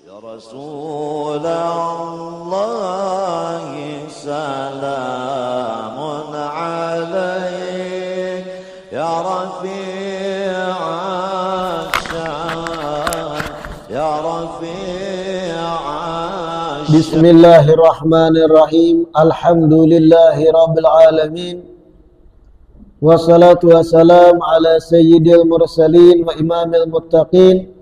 رسول الله سلام عليك يا رفيع الشان يا رفيع الشان. بسم الله الرحمن الرحيم. الحمد لله رب العالمين والصلاة والسلام على سيد المرسلين وإمام المتقين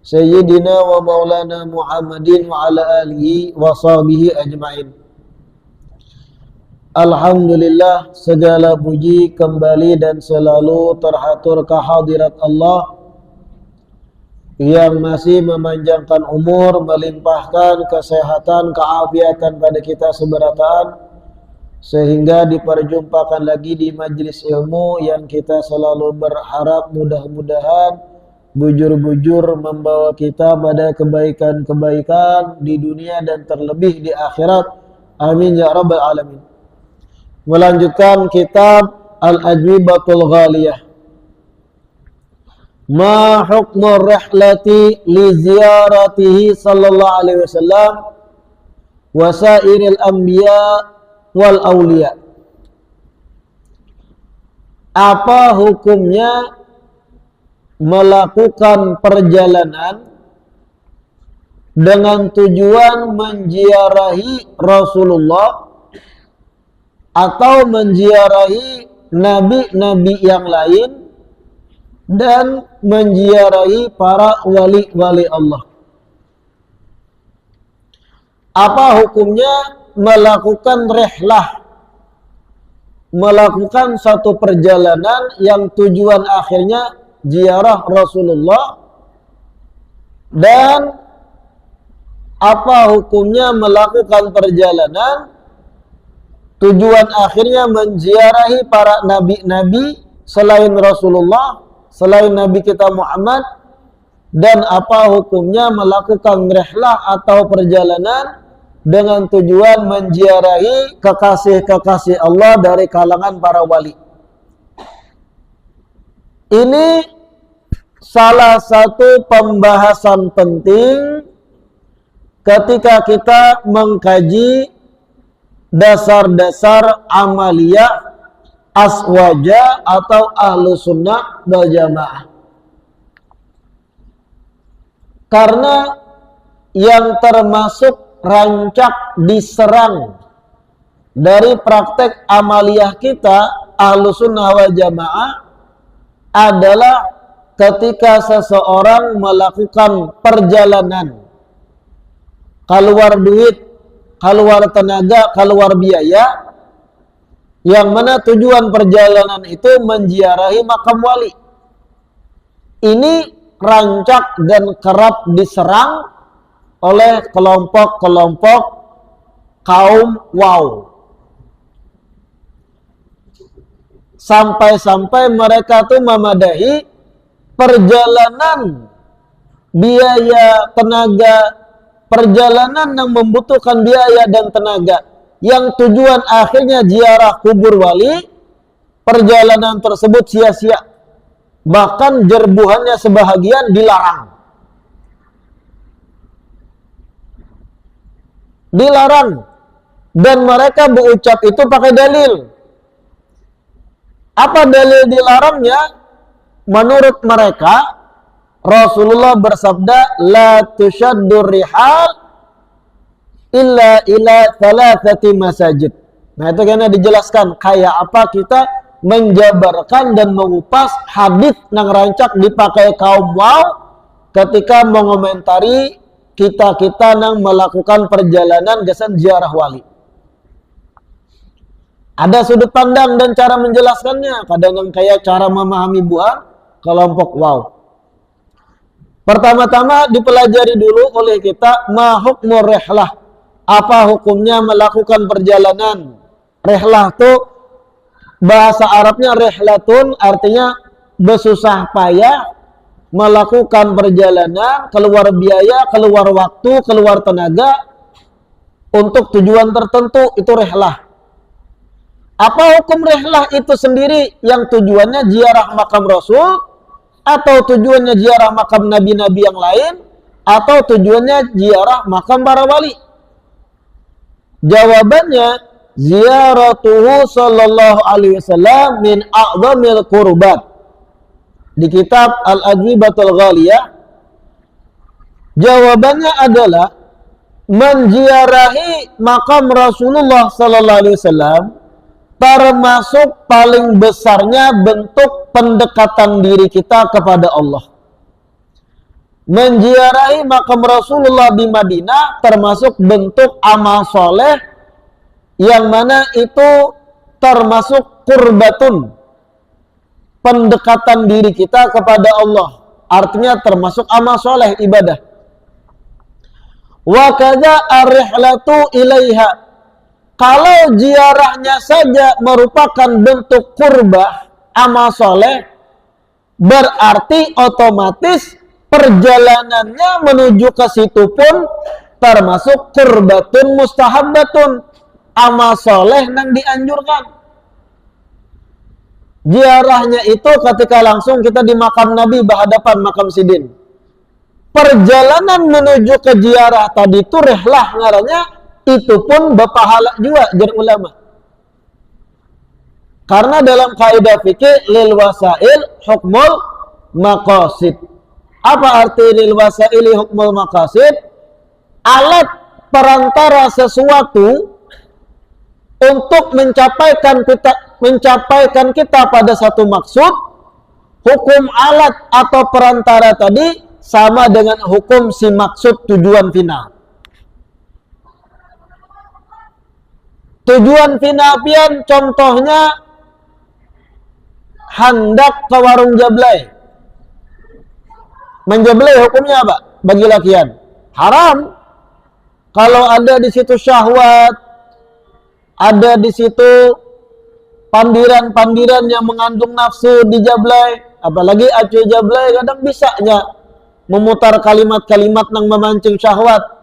Sayyidina wa maulana Muhammadin wa ala alihi wa sahbihi ajma'in. Alhamdulillah, segala puji kembali dan selalu terhatur kehadirat Allah yang masih memanjangkan umur, melimpahkan kesehatan, keafiatan pada kita seberataan, sehingga diperjumpakan lagi di majlis ilmu yang kita selalu berharap mudah-mudahan bujur-bujur membawa kita pada kebaikan-kebaikan di dunia dan terlebih di akhirat. Amin ya rabbal alamin. Melanjutkan kitab Al-Ajwibatul Ghaliyah. Ma hukmur rihlati li ziyaratihi sallallahu alaihi wasallam wa sairil anbiya wal awliya. Apa hukumnya melakukan perjalanan dengan tujuan menziarahi Rasulullah atau menziarahi nabi-nabi yang lain dan menziarahi para wali-wali Allah? Apa hukumnya melakukan rihlah, melakukan satu perjalanan yang tujuan akhirnya ziarah Rasulullah, dan apa hukumnya melakukan perjalanan tujuan akhirnya menziarahi para nabi-nabi selain Rasulullah, selain Nabi kita Muhammad, dan apa hukumnya melakukan rihlah atau perjalanan dengan tujuan menziarahi kekasih-kekasih Allah dari kalangan para wali. Ini salah satu pembahasan penting ketika kita mengkaji dasar-dasar amaliyah aswaja atau ahlu sunnah wal jamaah. Karena yang termasuk rancak diserang dari praktek amaliyah kita ahlu sunnah wal jamaah adalah ketika seseorang melakukan perjalanan, keluar duit, keluar tenaga, keluar biaya, yang mana tujuan perjalanan itu menziarahi makam wali. Ini rancak dan kerap diserang oleh kelompok-kelompok kaum wow. Sampai-sampai mereka tuh memadahi perjalanan biaya tenaga, perjalanan yang membutuhkan biaya dan tenaga, yang tujuan akhirnya ziarah kubur wali, perjalanan tersebut sia-sia. Bahkan jerbuhannya sebahagian dilarang. Dilarang. Dan mereka berucap itu pakai dalil. Apa dalil dilarangnya? Menurut mereka, Rasulullah bersabda, la tushaddur rihal illa ila thalathati masajid. Nah, itu karena dijelaskan kayak apa kita menjabarkan dan mengupas hadis yang rancak dipakai kaum wow ketika mengomentari kita-kita yang melakukan perjalanan gesan ziarah wali. Ada sudut pandang dan cara menjelaskannya. Kadang yang kayak cara memahami buah kelompok wow. Pertama-tama dipelajari dulu oleh kita ma hukmur rihlah. Apa hukumnya melakukan perjalanan? Rihlah itu bahasa Arabnya rihlatun, artinya bersusah payah melakukan perjalanan, keluar biaya, keluar waktu, keluar tenaga untuk tujuan tertentu, itu rihlah. Apa hukum rihlah itu sendiri yang tujuannya ziarah makam Rasul, atau tujuannya ziarah makam nabi-nabi yang lain, atau tujuannya ziarah makam para wali? Jawabannya, ziyaratuhu sallallahu alaihi wasallam min a'zamil qurbat. Di kitab Al-Ajwibatul Ghaliyah, jawabannya adalah menziarahi makam Rasulullah sallallahu alaihi wasallam termasuk paling besarnya bentuk pendekatan diri kita kepada Allah. Menziarahi makam Rasulullah di Madinah termasuk bentuk amal soleh yang mana itu termasuk qurbatun, pendekatan diri kita kepada Allah. Artinya termasuk amal soleh, ibadah. Wa kadza ar-rihlatu ilaiha. Kalau ziarahnya saja merupakan bentuk qurbah, amal soleh, berarti otomatis perjalanannya menuju ke situ pun termasuk qurbatun mustahabbatun, amal soleh yang dianjurkan. Ziarahnya itu ketika langsung kita di makam Nabi berhadapan makam Sidin. Perjalanan menuju ke ziarah tadi itu rihlah ngarannya, itu pun berpahala juga jar ulama. Karena dalam kaidah fikih lil wasail hukmul maqasid. Apa arti lil wasaili hukmul maqasid? Alat perantara sesuatu untuk mencapaikan kita pada satu maksud. Hukum alat atau perantara tadi sama dengan hukum si maksud tujuan final. Tujuan final pian contohnya hendak ke warung jablay. Menjablay hukumnya apa? Bagi lakian haram. Kalau ada di situ syahwat, ada di situ pandiran-pandiran yang mengandung nafsu di jablay, apalagi acuh jablay kadang bisanya memutar kalimat-kalimat yang memancing syahwat.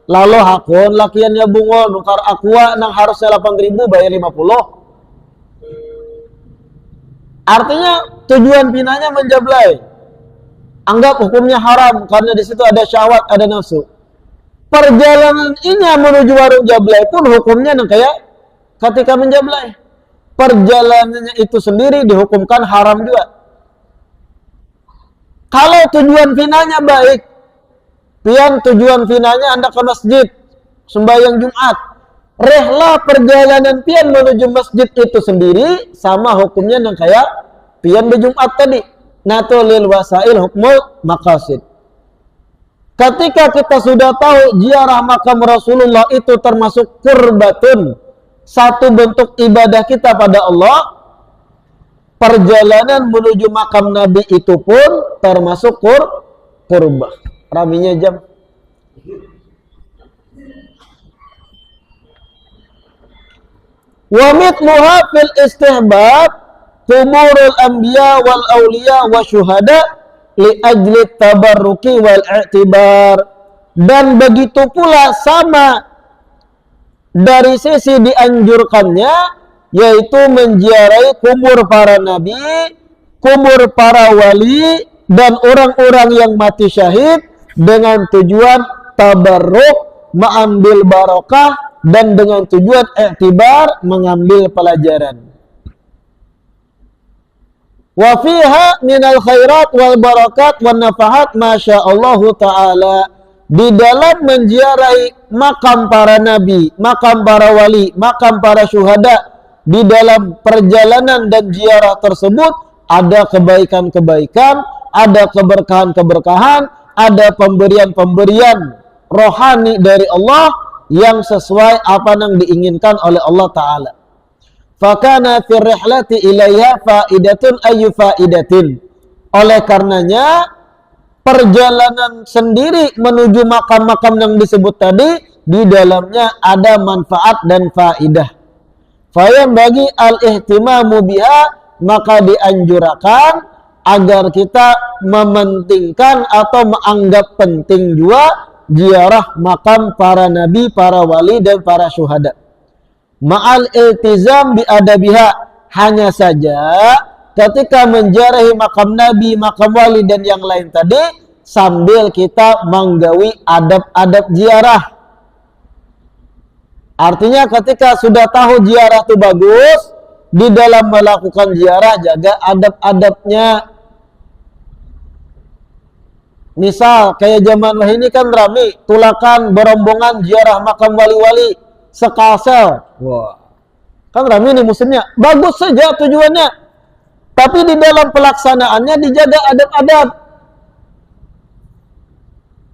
Lalu hakun lakiannya bungo nukar aqua nang harusnya 8.000 bayar 50. Artinya tujuan pinanya menjablay. Anggap hukumnya haram karena di situ ada syahwat, ada nafsu. Perjalanan ini menuju warung jablay pun hukumnya nang kayak ketika menjablay. Perjalanannya itu sendiri dihukumkan haram juga. Kalau tujuan finalnya baik, pian tujuan finalnya Anda ke masjid sembahyang Jumat, rehlah perjalanan pian menuju masjid itu sendiri sama hukumnya yang kayak pian berjumat tadi. Natu lil wasail hukmul maqasid. Ketika kita sudah tahu ziarah makam Rasulullah itu termasuk qurbatun, satu bentuk ibadah kita pada Allah, perjalanan menuju makam Nabi itu pun termasuk qurbah. Raminya jam. Wa mithluha fil istihbab qumurul anbiya wal awliya wa syuhada li ajli tabarruki wal i'tibar. Dan begitu pula sama dari sisi dianjurkannya, yaitu menziarahi kubur para nabi, kubur para wali, dan orang-orang yang mati syahid dengan tujuan tabarruk, mengambil barokah, dan dengan tujuan i'tibar, mengambil pelajaran. Wa fiha minal khairat wal barakat wan nafahat masyaallahu ta'ala. Di dalam menziarahi makam para nabi, makam para wali, makam para syuhada, di dalam perjalanan dan ziarah tersebut ada kebaikan-kebaikan, ada keberkahan-keberkahan, ada pemberian-pemberian rohani dari Allah yang sesuai apa yang diinginkan oleh Allah Ta'ala. Fakana fi rihlati ilaiha faidatun ayu faidatin. Oleh karenanya perjalanan sendiri menuju makam-makam yang disebut tadi, di dalamnya ada manfaat dan faidah. Fayam bagi al-ihtimamu biha, maka dianjurkan agar kita mementingkan atau menganggap penting juga ziarah makam para nabi, para wali, dan para syuhada. Ma'al iltizam biadabiha, hanya saja ketika menziarahi makam nabi, makam wali, dan yang lain tadi, sambil kita menggawi adab-adab ziarah. Artinya ketika sudah tahu ziarah itu bagus, di dalam melakukan ziarah jaga adab-adabnya. Misal kayak zaman ini kan rame tulakan berombongan ziarah makam wali-wali sekalsel. Wah. Kan rame nih musimnya. Bagus saja tujuannya. Tapi di dalam pelaksanaannya dijaga adab-adab.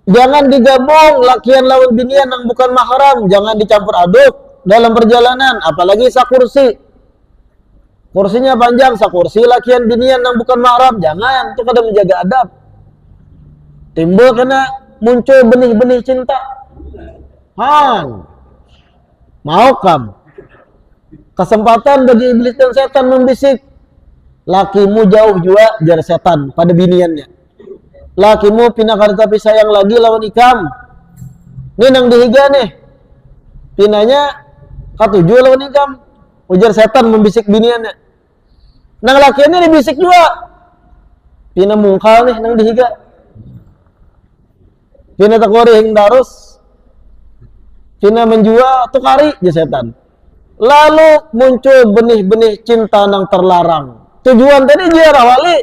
Jangan digabung lakian lawan binian yang bukan mahram, jangan dicampur aduk dalam perjalanan, apalagi sakursi. Kursinya panjang, sakursi lakian binian yang bukan mahram, jangan, itu kada menjaga adab. Timbul karena muncul benih-benih cinta. Mau kam? Kesempatan bagi iblis dan setan membisik. Lakimu jauh juga jar setan pada biniannya. Lakimu pindah kada tapi sayang lagi lawan ikam. Ini nang dihiga nih. Pinanya katuju lawan ikam. Ujar setan membisik biniannya. Nang lakiannya dibisik juga. Pina mungkal nih nang dihiga. Pina takori hing darus. Pina menjua tukari je setan. Lalu muncul benih-benih cinta nang terlarang. Tujuan tadi ziarah wali.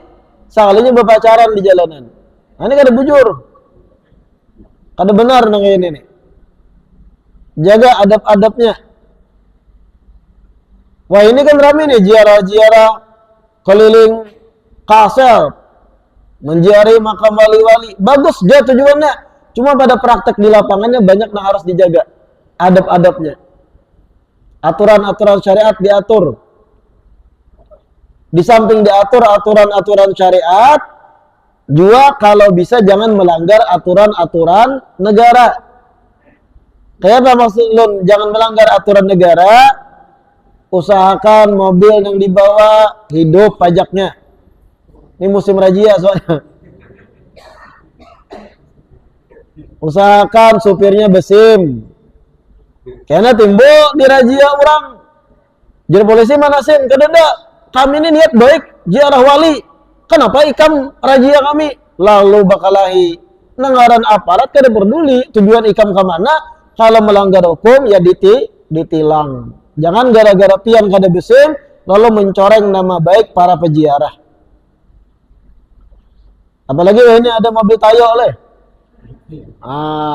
Sekalinya berpacaran di jalanan. Nah, ini kada bujur. Kada benar nang ini nih. Jaga adab-adabnya. Wah, ini kan rame nih ziarah-ziarah keliling kasel, menziarahi makam wali-wali. Bagus dia tujuannya. Cuma pada praktek di lapangannya banyak yang harus dijaga adab-adabnya. Aturan-aturan syariat diatur. Di samping diatur aturan-aturan syariat, juga kalau bisa jangan melanggar aturan-aturan negara. Kayak apa maksud lun? Jangan melanggar aturan negara. Usahakan mobil yang dibawa hidup pajaknya. Ini musim razia soalnya. Usahakan supirnya besim. Karena timbul di razia orang. Jadi polisi mana sen? Kedada. Kami ini niat baik ziarah wali. Kenapa ikam razia kami? Lalu bakalahi nengaran aparat kada peduli tujuan ikam ke mana. Kalau melanggar hukum ya ditilang. Jangan gara-gara pian kada besim lalu mencoreng nama baik para peziarah. Apalagi ini ada mobil tayo oleh.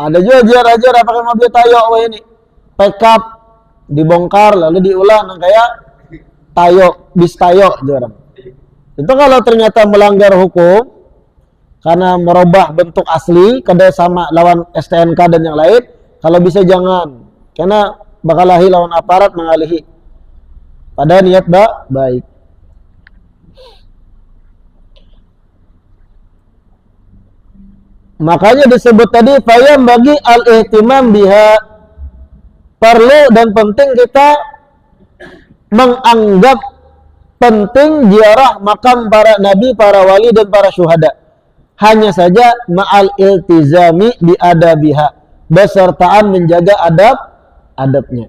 Ada juga ziarah-ziarah pakai mobil tayo ini. Pickup dibongkar lalu diulang kayak tayo, bis tayo jarang. Itu kalau ternyata melanggar hukum karena merubah bentuk asli kada sama lawan STNK dan yang lain, kalau bisa jangan. Karena bakalahi lawan aparat mengalihi. Pada niat baik. Makanya disebut tadi fayam bagi al-ihtimam biha, perlu dan penting kita menganggap penting ziarah makam para nabi, para wali dan para syuhada. Hanya saja ma'al iltizami bi adabiha, besertaan menjaga adabnya.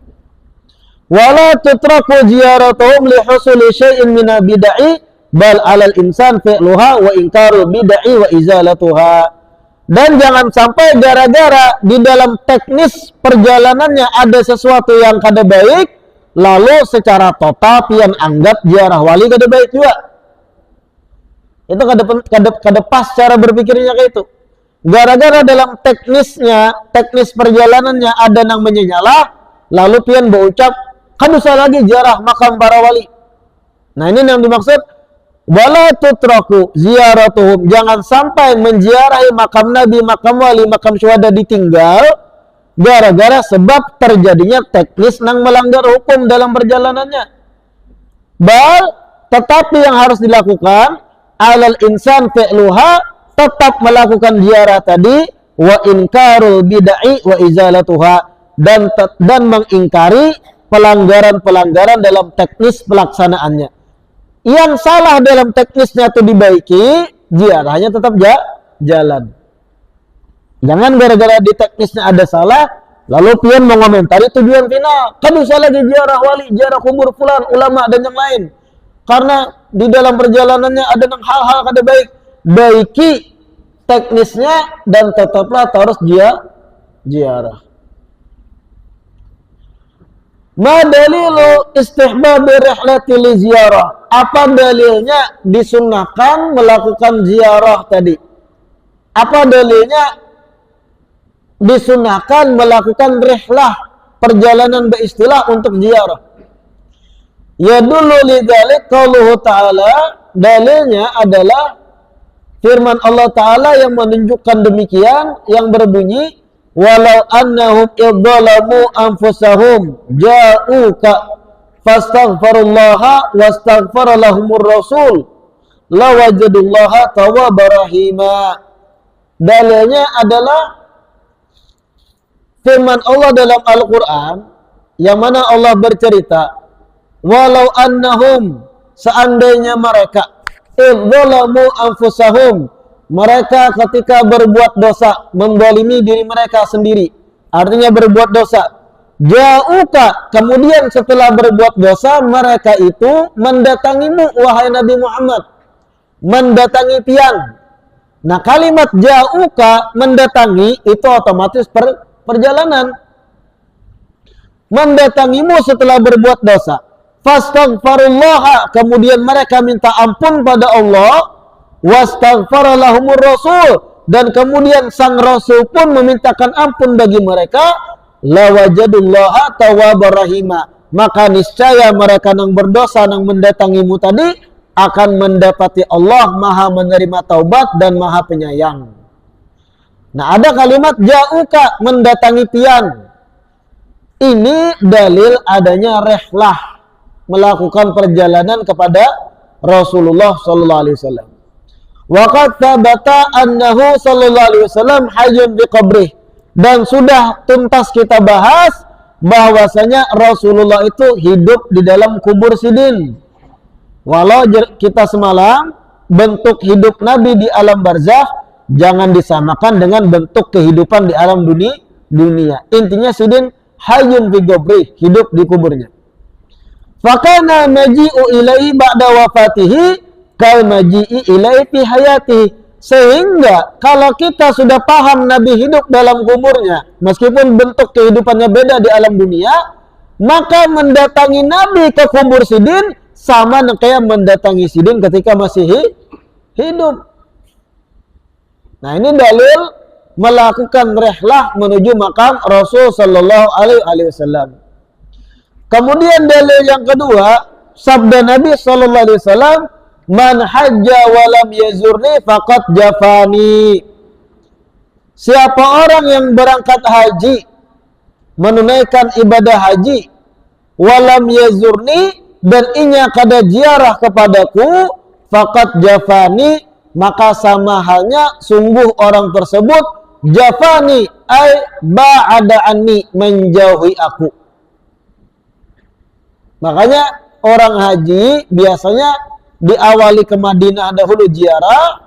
Wala tutraku ziyaratuhum li husuli syai'in min bid'ah bal 'alal insan fi'luha wa inkaru bid'ah wa izalatuha. Dan jangan sampai gara-gara di dalam teknis perjalanannya ada sesuatu yang kada baik, lalu secara total pian anggap ziarah wali kada baik juga. Itu kada pas cara berpikirnya kayak itu. Gara-gara dalam teknis perjalanannya ada yang menyalah, lalu pian berucap kan usah lagi ziarah makam para wali. Nah, ini yang dimaksud wala tutraku ziyaratuhum, jangan sampai menziarahi makam nabi, makam wali, makam syuhada ditinggal gara-gara sebab terjadinya teknis nang melanggar hukum dalam perjalanannya. Tetapi yang harus dilakukan alal insan fi'luha, tetap melakukan ziarah tadi, wa inkarul bid'ah wa izalatuha, dan mengingkari pelanggaran-pelanggaran dalam teknis pelaksanaannya. Yang salah dalam teknisnya itu dibaiki, ziarahnya tetap jalan. Jangan gara-gara di teknisnya ada salah, lalu pian mengomentari tujuan final. Kan usah lagi ziarah wali, ziarah kubur fulan, ulama dan yang lain. Karena di dalam perjalanannya ada hal-hal kada baik. Baiki teknisnya dan tetaplah harus ziarah. Ma dalilu istihbab rihlati li ziarah? Apa dalilnya disunnahkan melakukan ziarah tadi? Apa dalilnya disunnahkan melakukan rihlah, perjalanan beristilah untuk ziarah? Ya dulu lidzalik qauluhu ta'ala, dalilnya adalah firman Allah Ta'ala yang menunjukkan demikian, yang berbunyi walau annahum idzalamu anfusahum ja'uka fastaghfirullaha wastaghfara lahumur rasul lawajadullaha tawwaba rahima. Dalilnya adalah firman Allah dalam Al-Quran yang mana Allah bercerita walau annahum, seandainya mereka idzalamu anfusahum, mereka ketika berbuat dosa, mendolimi diri mereka sendiri, artinya berbuat dosa, ja'uka, kemudian setelah berbuat dosa mereka itu mendatangimu wahai Nabi Muhammad, mendatangi pian. Nah, kalimat ja'uka, mendatangi, itu otomatis perjalanan. Mendatangimu setelah berbuat dosa, fastaghfirullaha, kemudian mereka minta ampun pada Allah, wastaghfara lahumur rasul, dan kemudian sang rasul pun memintakan ampun bagi mereka, lawajadullaha tawwaba rahima, maka niscaya mereka yang berdosa yang mendatangimu tadi akan mendapati Allah maha menerima taubat dan maha penyayang. Nah, ada kalimat ja'uka, mendatangi pian. Ini dalil adanya rihlah, melakukan perjalanan kepada Rasulullah sallallahu alaihi wasallam. Waqad thabata annahu sallallahu alaihi wasallam hayyun bi qabrih, dan sudah tuntas kita bahas bahwasanya Rasulullah itu hidup di dalam kubur Sidin. Walau kita semalam bentuk hidup Nabi di alam barzakh jangan disamakan dengan bentuk kehidupan di alam dunia. Intinya Sidin hayyun bi qabrih, hidup di kuburnya. Fakana maji'u ilaihi ba'da wafatihi kal maji'i ilaihi fi hayatihi. Sehingga kalau kita sudah paham Nabi hidup dalam kuburnya, meskipun bentuk kehidupannya beda di alam dunia, maka mendatangi Nabi ke kubur Sidin sama kayak mendatangi Sidin ketika masih hidup. Nah, ini dalil melakukan rihlah menuju makam Rasul sallallahu alaihi wasallam. Kemudian dalil yang kedua, sabda Nabi sallallahu alaihi wasallam, man hajja wa lam yazurni faqad jafani. Siapa orang yang berangkat haji, menunaikan ibadah haji, wa lam yazurni, dan inya kada ziarah kepadaku, faqad jafani, maka sama halnya sungguh orang tersebut jafani ay ba'ada anni, menjauhi aku. Makanya orang haji biasanya diawali ke Madinah dahulu ziarah,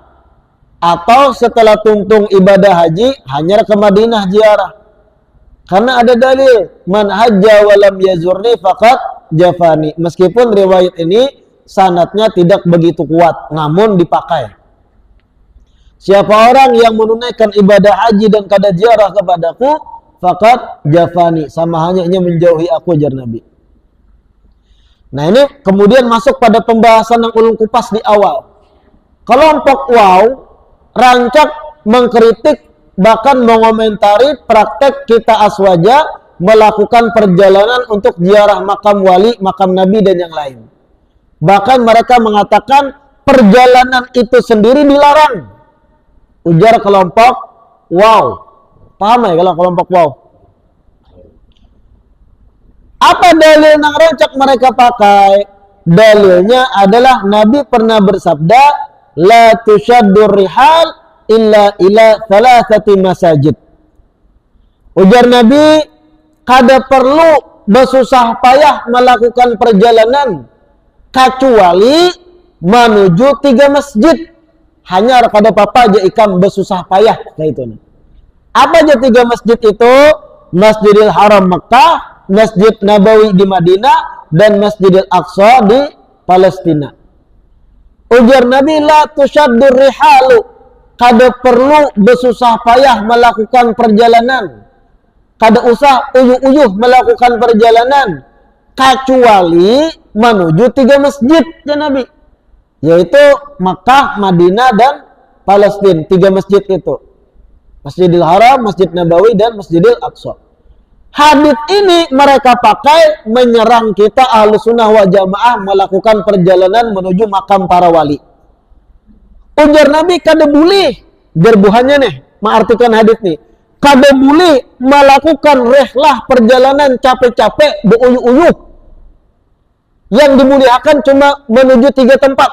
atau setelah tungtung ibadah haji hanya ke Madinah ziarah. Karena ada dalil man hajja wa lam yazurni faqad jafani. Meskipun riwayat ini sanadnya tidak begitu kuat, namun dipakai. Siapa orang yang menunaikan ibadah haji dan kada ziarah kepadaku, faqad jafani, sama halnya menjauhi aku, jar Nabi. Nah, ini kemudian masuk pada pembahasan yang ulun kupas di awal. Kelompok Wow rancak mengkritik bahkan mengomentari praktek kita aswaja melakukan perjalanan untuk ziarah makam wali, makam Nabi dan yang lain. Bahkan mereka mengatakan perjalanan itu sendiri dilarang. Ujar kelompok Wow. Paham ya kalau kelompok Wow? Apa dalil yang rancak mereka pakai? Dalilnya adalah Nabi pernah bersabda, la tushaddur rihal illa ila thalathati masajid. Ujar Nabi, kada perlu bersusah payah melakukan perjalanan kecuali menuju 3 masjid. Hanya kada apa-apa aja ikam bersusah payah kayak itu. Apa aja 3 masjid itu? Masjidil Haram Mekah, Masjid Nabawi di Madinah, dan Masjidil Aqsa di Palestina. Ujar Nabi, la tushaddur rihalu, kada perlu bersusah payah melakukan perjalanan, kada usah uyuh-uyuh melakukan perjalanan, kecuali menuju 3 masjid ya Nabi, yaitu Makkah, Madinah, dan Palestina. 3 masjid itu, Masjidil Haram, Masjid Nabawi, dan Masjidil Aqsa. Hadits ini mereka pakai menyerang kita Ahlussunnah wal Jamaah melakukan perjalanan menuju makam para wali. Ujar Nabi, kada boleh, gerbuhannya nih, mengartikan hadits nih, kada boleh melakukan rehlah perjalanan capek-capek, beuyuh-uyuh. Yang dimuliakan cuma menuju 3 tempat.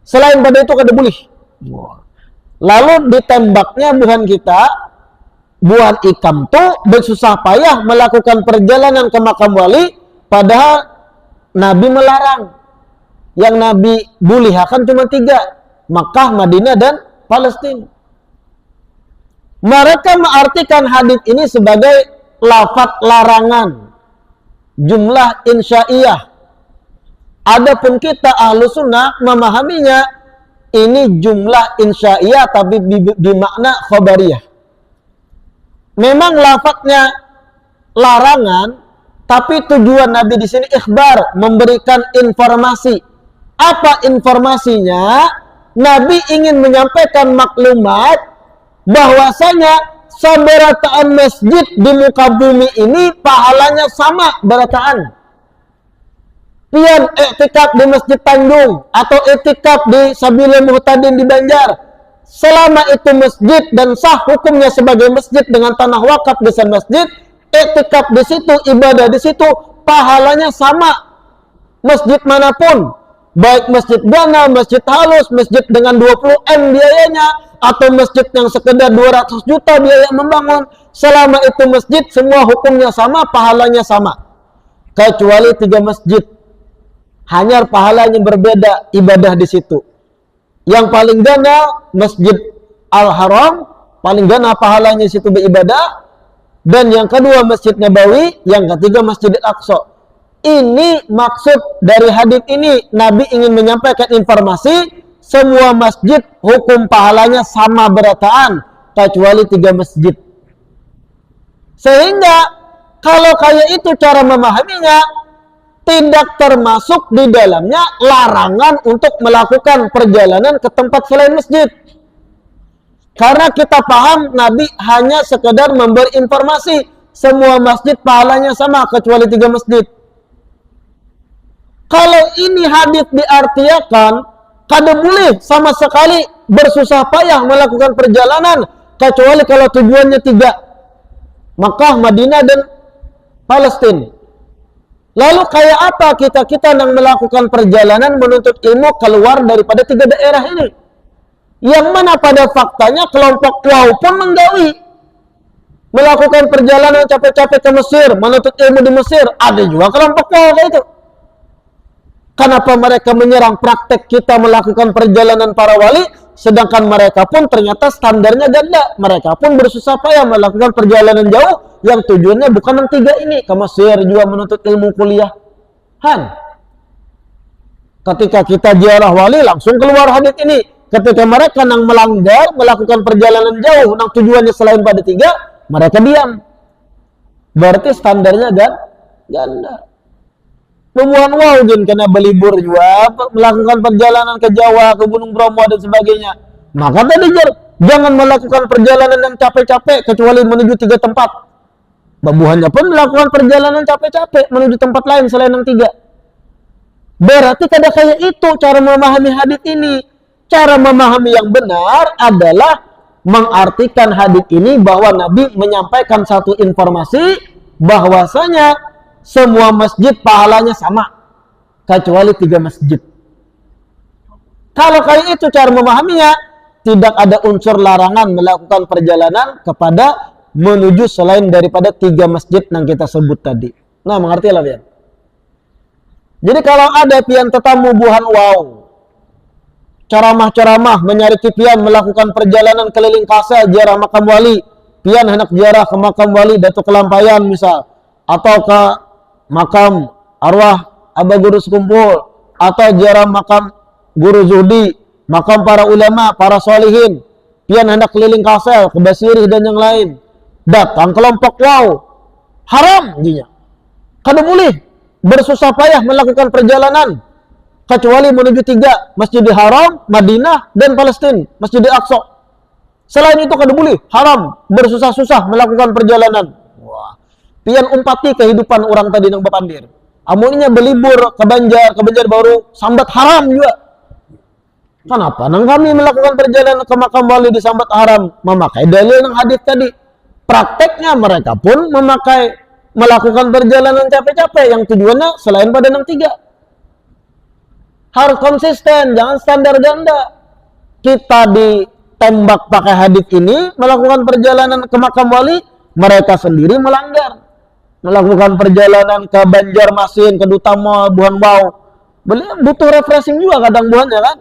Selain pada itu kada boleh. Lalu ditembaknya buhan kita, buhan ikam tuh bersusah payah melakukan perjalanan ke makam wali, padahal Nabi melarang. Yang Nabi bulihakan cuma 3, Makkah, Madinah, dan Palestina. Mereka mengartikan hadits ini sebagai lafaz larangan, jumlah insya'iyah. Adapun kita Ahlussunnah memahaminya ini jumlah insya'iyah tapi bermakna khabariyah. Memang lafaznya larangan, tapi tujuan Nabi di sini ikhbar, memberikan informasi. Apa informasinya? Nabi ingin menyampaikan maklumat bahwasanya sabarataan masjid di muka bumi ini pahalanya sama berataan. Pian iktikaf di Masjid Tanjung atau iktikaf di Sabilul Muhtadin di Banjar, selama itu masjid dan sah hukumnya sebagai masjid dengan tanah wakaf desain masjid, iktikaf di situ, ibadah di situ, pahalanya sama. Masjid manapun, baik masjid gana, masjid halus, masjid dengan 20 M biayanya, atau masjid yang sekedar 200 juta biaya membangun, selama itu masjid semua hukumnya sama, pahalanya sama. Kecuali 3 masjid, hanya pahalanya berbeda, ibadah di situ. Yang paling gana Masjid Al-Haram, paling gana pahalanya situ beribadah, dan yang kedua Masjid Nabawi, yang ketiga Masjidil Aqsa. Ini maksud dari hadits ini, Nabi ingin menyampaikan informasi semua masjid hukum pahalanya sama berataan kecuali 3 masjid. Sehingga kalau kayak itu cara memahaminya, tidak termasuk di dalamnya larangan untuk melakukan perjalanan ke tempat selain masjid. Karena kita paham Nabi hanya sekedar memberi informasi semua masjid pahalanya sama kecuali 3 masjid. Kalau ini hadits diartikan, kada boleh sama sekali bersusah payah melakukan perjalanan kecuali kalau tujuannya 3, Makkah, Madinah, dan Palestina. Lalu kayak apa kita yang melakukan perjalanan menuntut ilmu keluar daripada 3 daerah ini? Yang mana pada faktanya kelompok Wow pun menggawi melakukan perjalanan capek-capek ke Mesir, menuntut ilmu di Mesir. Ada juga kelompok Wow kayak itu. Kenapa mereka menyerang praktek kita melakukan perjalanan para wali, sedangkan mereka pun ternyata standarnya ganda. Mereka pun bersusah payah melakukan perjalanan jauh yang tujuannya bukan yang 3 ini, ke Mesir juga menuntut ilmu kuliah. Ketika kita ziarah wali langsung keluar hadits ini. Ketika mereka yang melanggar melakukan perjalanan jauh yang tujuannya selain pada 3, mereka diam. Berarti standarnya ganda. Pembuahan wow jin kena berlibur juga, melakukan perjalanan ke Jawa, ke Gunung Bromo dan sebagainya. Maka tadi jangan melakukan perjalanan yang capek-capek kecuali menuju 3 tempat. Pembuahannya pun melakukan perjalanan capek-capek menuju tempat lain selain yang 3. Berarti kada kayak itu cara memahami hadits ini. Cara memahami yang benar adalah mengartikan hadits ini bahwa Nabi menyampaikan satu informasi bahwasanya semua masjid pahalanya sama kecuali 3 masjid. Kalau kayak itu cara memahaminya, tidak ada unsur larangan melakukan perjalanan kepada menuju selain daripada 3 masjid yang kita sebut tadi. Nah, mengerti lah pian. Jadi kalau ada pian tetamu buhan wow, ceramah-ceramah menyariki pian melakukan perjalanan keliling kasa ziarah makam wali, pian hendak ziarah ke makam wali Datuk Kelampayan misal, atau ke makam arwah Abah Guru Sekumpul, atau ziarah makam Guru Zuhdi, makam para ulama, para solihin, pian hendak keliling Kasel, ke Basiri dan yang lain. Datang kelompok wow, haram dinya. Kada boleh bersusah payah melakukan perjalanan kecuali menuju 3 Masjidil Haram, Madinah dan Palestina, Masjidil Aqsa. Selain itu kada boleh, haram bersusah-susah melakukan perjalanan. Wah, pian umpati kehidupan orang tadi nang Bapandir. Amunnya belibur ke Banjar baru sambat haram juga. Kenapa? Nang kami melakukan perjalanan ke makam wali di sambat haram, memakai dalil nang hadis tadi. Prakteknya mereka pun melakukan perjalanan capek-capek yang tujuannya selain pada nang 3. Harus konsisten, jangan standar ganda. Kita ditembak pakai hadis ini, melakukan perjalanan ke makam wali, mereka sendiri melanggar. Melakukan perjalanan ke Banjarmasin, ke Dutama, Buhan Bau. Butuh refreshing juga kadang buhannya kan.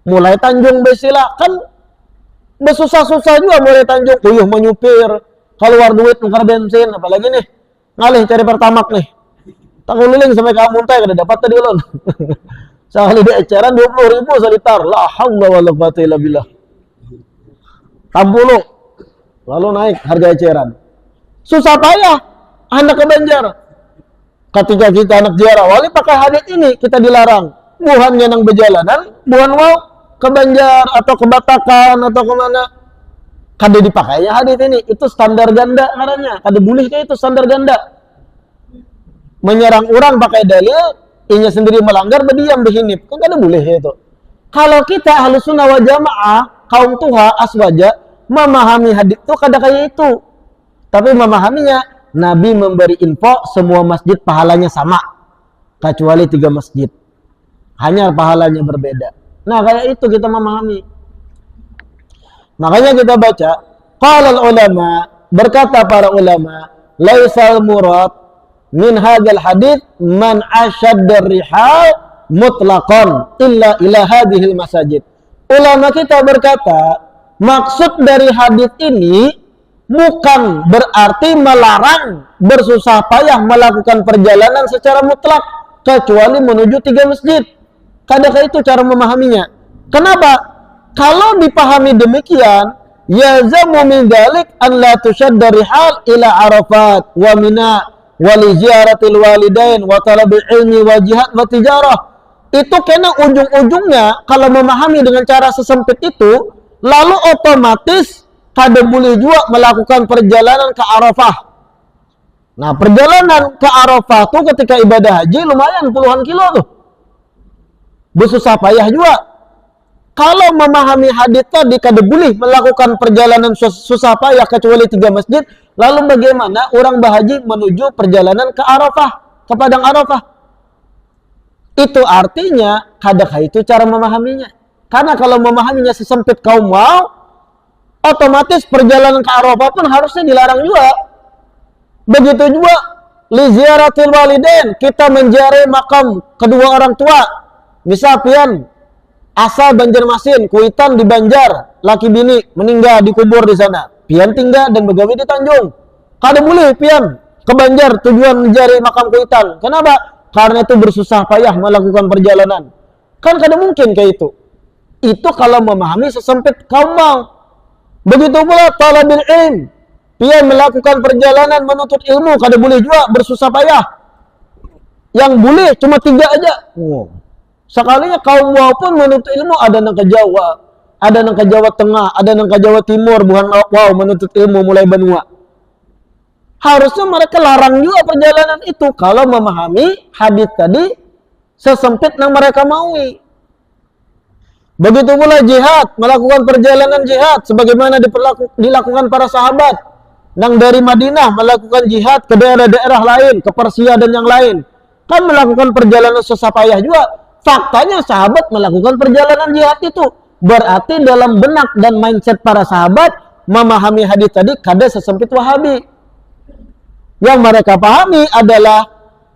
Mulai Tanjung Besila, kan bersusah-susah juga mulai Tanjung. Puyuh menyupir, keluar duit, nukar bensin, apalagi nih. Ngalih cari pertamak nih. Tak keliling sampai ke Amuntai, kada dapat tadi ulun. Sekali di eceran 20.000 selitar. La haula wala quwata illa billah. 60. Lalu naik harga eceran. Susah payah anak ke Banjar. Ketika kita anak ziarah wali pakai hadis ini, kita dilarang. Buhannya nang berjalanan, buhan mau ke Banjar atau ke Batakan atau kemana. Kada dipakainya hadis ini. Itu standar ganda karena. Kada boleh kayak itu standar ganda. Menyerang orang pakai dalil, inya sendiri melanggar, berdiam berhinip. Kan kada boleh itu. Kalau kita Ahlus Sunnah wal Jamaah, kaum tuha aswaja, memahami hadis itu kada kayak itu. Tapi memahaminya, Nabi memberi info semua masjid pahalanya sama, kecuali 3 masjid. Hanya pahalanya berbeda. Nah, kayak itu kita memahami. Makanya kita baca, qala ulama, berkata para ulama, laisal murad min hadzal hadits man ashadda rihal mutlaqan illa ila hadhil masajid. Ulama kita berkata, maksud dari hadis ini bukan berarti melarang bersusah payah melakukan perjalanan secara mutlak kecuali menuju 3 masjid. Kadang itu cara memahaminya. Kenapa? Kalau dipahami demikian, yazamu min dzalik an la tushadda rihal ila Arafat wa Mina wa li ziyaratil walidain wa talabil ilmi wa jihad wa tijarah. Itu kena ujung-ujungnya kalau memahami dengan cara sesempit itu, lalu otomatis kada boleh juga melakukan perjalanan ke Arafah. Nah, perjalanan ke Arafah tuh ketika ibadah haji lumayan puluhan kilo tuh. Bersusah payah juga. Kalau memahami hadis tadi kada boleh melakukan perjalanan susah payah kecuali 3 masjid, lalu bagaimana orang berhaji menuju perjalanan ke Arafah, ke padang Arafah? Itu artinya kadang itu cara memahaminya. Karena kalau memahaminya sesempit kaum mau, otomatis perjalanan ke Arafah pun harusnya dilarang juga. Begitu juga li ziyaratil walidain, kita menziarahi makam kedua orang tua. Misal pian asal Banjarmasin, Kuitan di Banjar, laki bini meninggal dikubur di sana. Pian tinggal dan begawi di Tanjung. Kada boleh pian ke Banjar tujuan mencari makam Kuitan. Kenapa? Karena itu bersusah payah melakukan perjalanan. Kan kada mungkin kayak itu. Itu kalau memahami sesempit kaum mau. Begitu pula talabil ilm. Pian melakukan perjalanan menuntut ilmu, kada boleh juga bersusah payah. Yang boleh cuma 3 aja. Sekalinya kaum wow pun menuntut ilmu, ada nang ke Jawa, ada nang ke Jawa Tengah, ada nang ke Jawa Timur, bukan wow menuntut ilmu mulai benua. Harusnya mereka larang juga perjalanan itu kalau memahami hadis tadi sesempit yang mereka maui. Begitu pula jihad, melakukan perjalanan jihad sebagaimana dilakukan para sahabat yang dari Madinah melakukan jihad ke daerah-daerah lain, ke Persia dan yang lain. Kan melakukan perjalanan susah payah juga. Faktanya sahabat melakukan perjalanan jihad itu. Berarti dalam benak dan mindset para sahabat memahami hadis tadi kada sesempit Wahabi. Yang mereka pahami adalah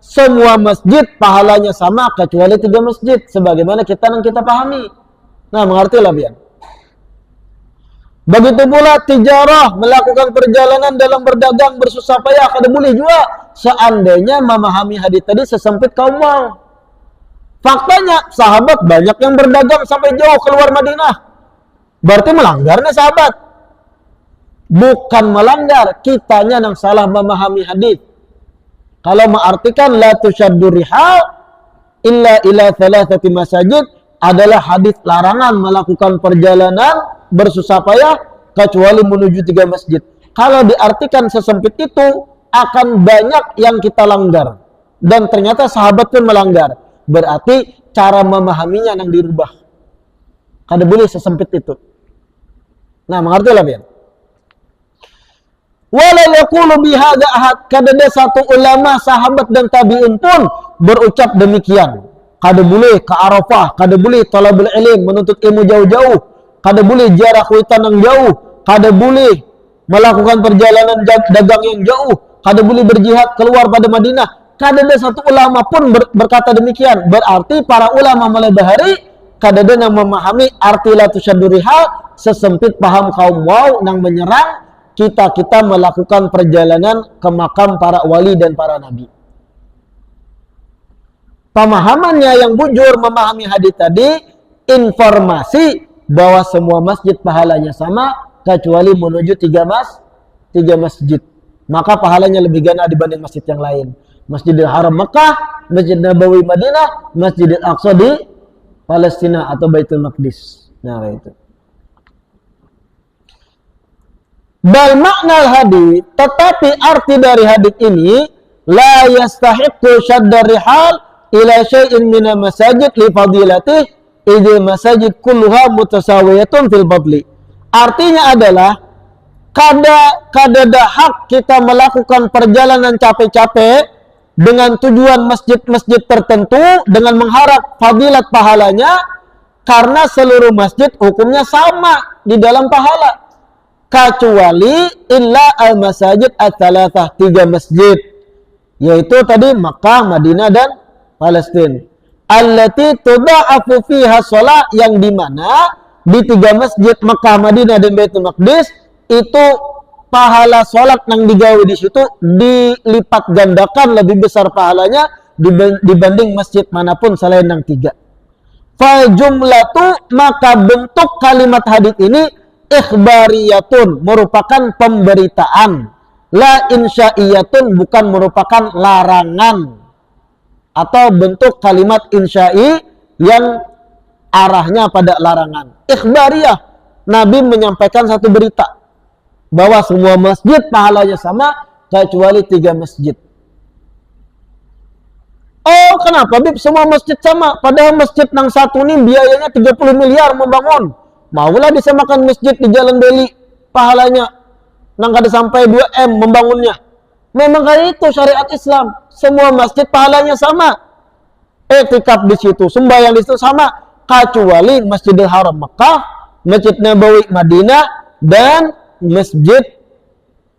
semua masjid pahalanya sama kecuali 3 masjid. Sebagaimana kita pahami. Nah, mengertilah biar. Begitu pula tijarah, melakukan perjalanan dalam berdagang bersusah payah kada boleh juga seandainya memahami hadis tadi sesempit kaum mau. Faktanya sahabat banyak yang berdagang sampai jauh keluar Madinah. Berarti melanggarnya sahabat. Bukan melanggar, kitanya yang salah memahami hadis. Kalau mengartikan la tusyaddu rihal illa ila thalathati masajid adalah hadis larangan melakukan perjalanan bersusah payah kecuali menuju 3 masjid. Kalau diartikan sesempit itu akan banyak yang kita langgar. Dan ternyata sahabat pun melanggar. Berarti cara memahaminya yang dirubah. Kada boleh sesempit itu. Nah, mengerti lah ya. Wala yaqulu bihadza ahad, kada ada satu ulama sahabat dan tabi'in pun berucap demikian. Kada boleh ke Arafah, kada boleh talabul ilm menuntut ilmu jauh-jauh, kada boleh jarak witan yang jauh, kada boleh melakukan perjalanan dagang yang jauh, kada boleh berjihad keluar pada Madinah. Kada ada satu ulama pun berkata demikian. Berarti para ulama mulai bahari kada ada yang memahami arti la tusyaddu rihal sesempit paham kaum wau yang menyerang kita melakukan perjalanan ke makam para wali dan para nabi. Pemahamannya yang bujur memahami hadis tadi, informasi bahwa semua masjid pahalanya sama kecuali menuju 3 masjid. Maka pahalanya lebih gana dibanding masjid yang lain. Masjidil Haram Mekah, Masjid Nabawi Madinah, Masjidil Aqsa di Palestina atau Baitul Maqdis. Nah, itu. Bal makna hadis, tetapi arti dari hadis ini la yastahiqqu shaddar rihal ila syai'in min masajid li fadilatihi idil masajid kulluha mutasawiyatun fil fadli. Artinya adalah kada ada hak kita melakukan perjalanan capek-capek dengan tujuan masjid-masjid tertentu dengan mengharap fadilat pahalanya, karena seluruh masjid hukumnya sama di dalam pahala. Kecuali illa al-masajid at-thalathah, 3 masjid, yaitu tadi Makkah, Madinah dan Palestina. Allati tudha'afu fiha shalah, yang dimana di 3 masjid Makkah, Madinah dan Baitul Maqdis itu pahala sholat yang digawe di situ dilipat gandakan, lebih besar pahalanya dibanding masjid manapun selain yang 3. Fa jumlatu, maka bentuk kalimat hadis ini ikhbariyatun, merupakan pemberitaan, la insya'iyatun, bukan merupakan larangan, atau bentuk kalimat insya'i yang arahnya pada larangan. Ikhbariyah, Nabi menyampaikan satu berita bahwa semua masjid pahalanya sama kecuali 3 masjid. Oh, kenapa Bib semua masjid sama? Padahal masjid yang satu ini biayanya 30 miliar membangun. Maulah disamakan masjid di Jalan Beli, pahalanya nang kada sampai 2M membangunnya. Memang kayak itu syariat Islam. Semua masjid pahalanya sama. Iktikaf di situ, sembahyang di situ sama, kecuali Masjidil Haram Mekah, Masjid Nabawi Madinah, dan Masjid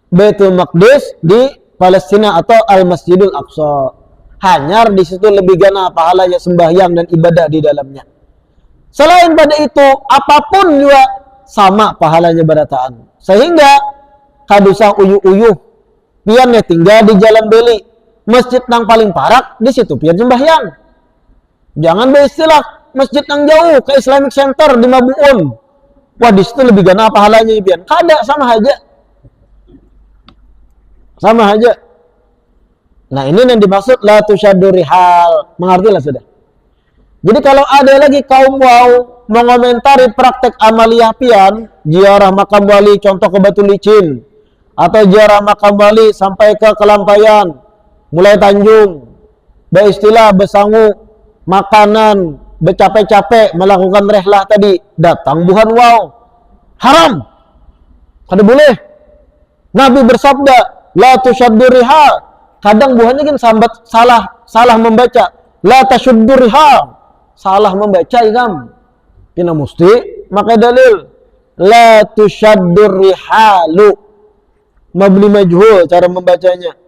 Baitul Maqdis di Palestina atau Al-Masjidul Aqsa. Hanya di situ lebih gana pahalanya sembahyang dan ibadah di dalamnya. Selain pada itu, apapun juga sama pahalanya berataan. Sehingga kadusah uyuh-uyuh, pian ya tinggal di Jalan Beli, masjid yang paling parak di situ pian sembahyang. Jangan beristilah masjid yang jauh ke Islamic Center di Mabuun. Wah, di situ lebih gana pahalanya pian. Kada, sama aja. Sama aja. Nah, ini yang dimaksud la tusyaddu rihal. Mengertilah sudah. Jadi kalau ada lagi kaum wau mengomentari praktek amaliyah pian, ziarah makam wali contoh ke Batu Licin, atau ziarah makam wali sampai ke Kelampayan, mulai Tanjung, beristilah besangu, makanan, bercapek-capek melakukan rehlah tadi, datang buhan wau, haram, kada boleh. Nabi bersabda, la tusyaddu rihal. Kadang buhannya kan sambat salah membaca, la tasyuddu rihal. Salah membaca ikam. Kena mesti maka dalil la tusyaddur rihalu, mabni majhul cara membacanya.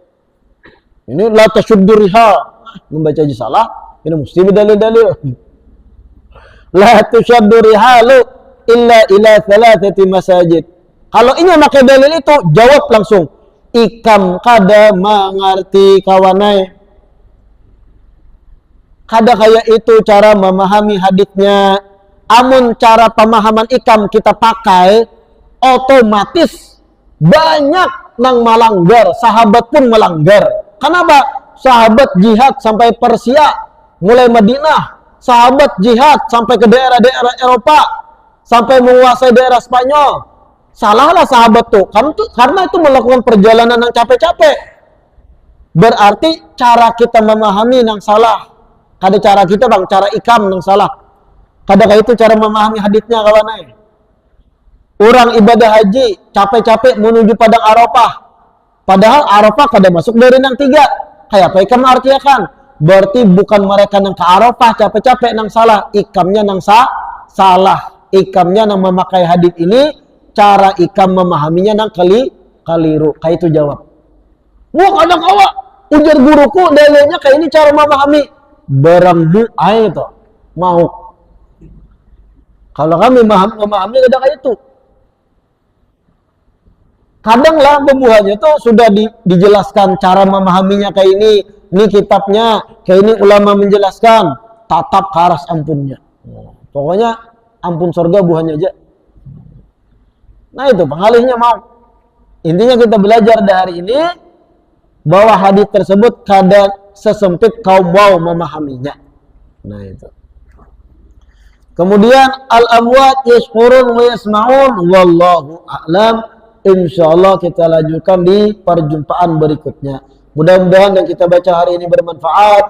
Ini la tasyuddur rihal, membaca aja salah, kena mesti berdalil-dalil. La tusyaddur rihalu illa ila thalathati masajid. Kalau ini pakai dalil itu, jawab langsung. Ikam kada mengerti kawanai. Kada kayak itu cara memahami hadisnya. amun cara pemahaman ikam kita pakai, otomatis banyak nang melanggar, sahabat pun melanggar. Kenapa? Sahabat jihad sampai Persia, mulai Madinah, sahabat jihad sampai ke daerah-daerah Eropa, sampai menguasai daerah Spanyol. Salahlah sahabat tuh, karena itu melakukan perjalanan yang capek-capek. Berarti cara kita memahami yang salah. Kada cara kita bang, cara ikam yang salah. Kadang itu cara memahami haditsnya kawan ay. Orang ibadah haji capek-capek menuju padang Arafah. Padahal Arafah kada masuk dari nang 3. Kayak apa ikam artiakan? Berarti bukan mereka nang ke Arafah capek-capek nang salah, ikamnya nang salah. Ikamnya nang memakai hadits ini, cara ikam memahaminya nang keliru. Kayak itu jawab. Wah kadang awak ujar guruku dalilnya kayak ini cara memahami. Berangmu ay itu mau. Kalau kami memahami kadang kayak itu. Kadanglah pembuahannya itu sudah dijelaskan cara memahaminya kayak ini kitabnya, kayak ini ulama menjelaskan, tatap ke aras ampunnya. Pokoknya ampun surga buahnya aja. Nah itu pengalihnya mau. Intinya kita belajar dari ini bahwa hadis tersebut kadang sesempit kaum mau memahaminya. Nah itu. Kemudian al-amwat yashkurun wa yasma'un wallahu a'lam. Insyaallah kita lanjutkan di perjumpaan berikutnya. Mudah-mudahan yang kita baca hari ini bermanfaat,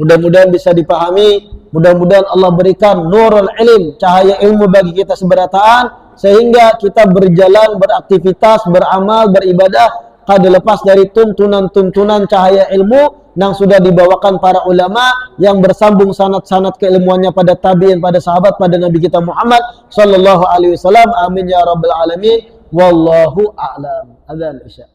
mudah-mudahan bisa dipahami, mudah-mudahan Allah berikan nurul ilm, cahaya ilmu bagi kita seberataan, sehingga kita berjalan, beraktivitas, beramal, beribadah kada lepas dari tuntunan-tuntunan cahaya ilmu yang sudah dibawakan para ulama yang bersambung sanad-sanad keilmuannya pada tabi'in, pada sahabat, pada Nabi kita Muhammad sallallahu alaihi wasallam. Amin ya rabbal alamin. Wallahu a'lam. Adzan isya.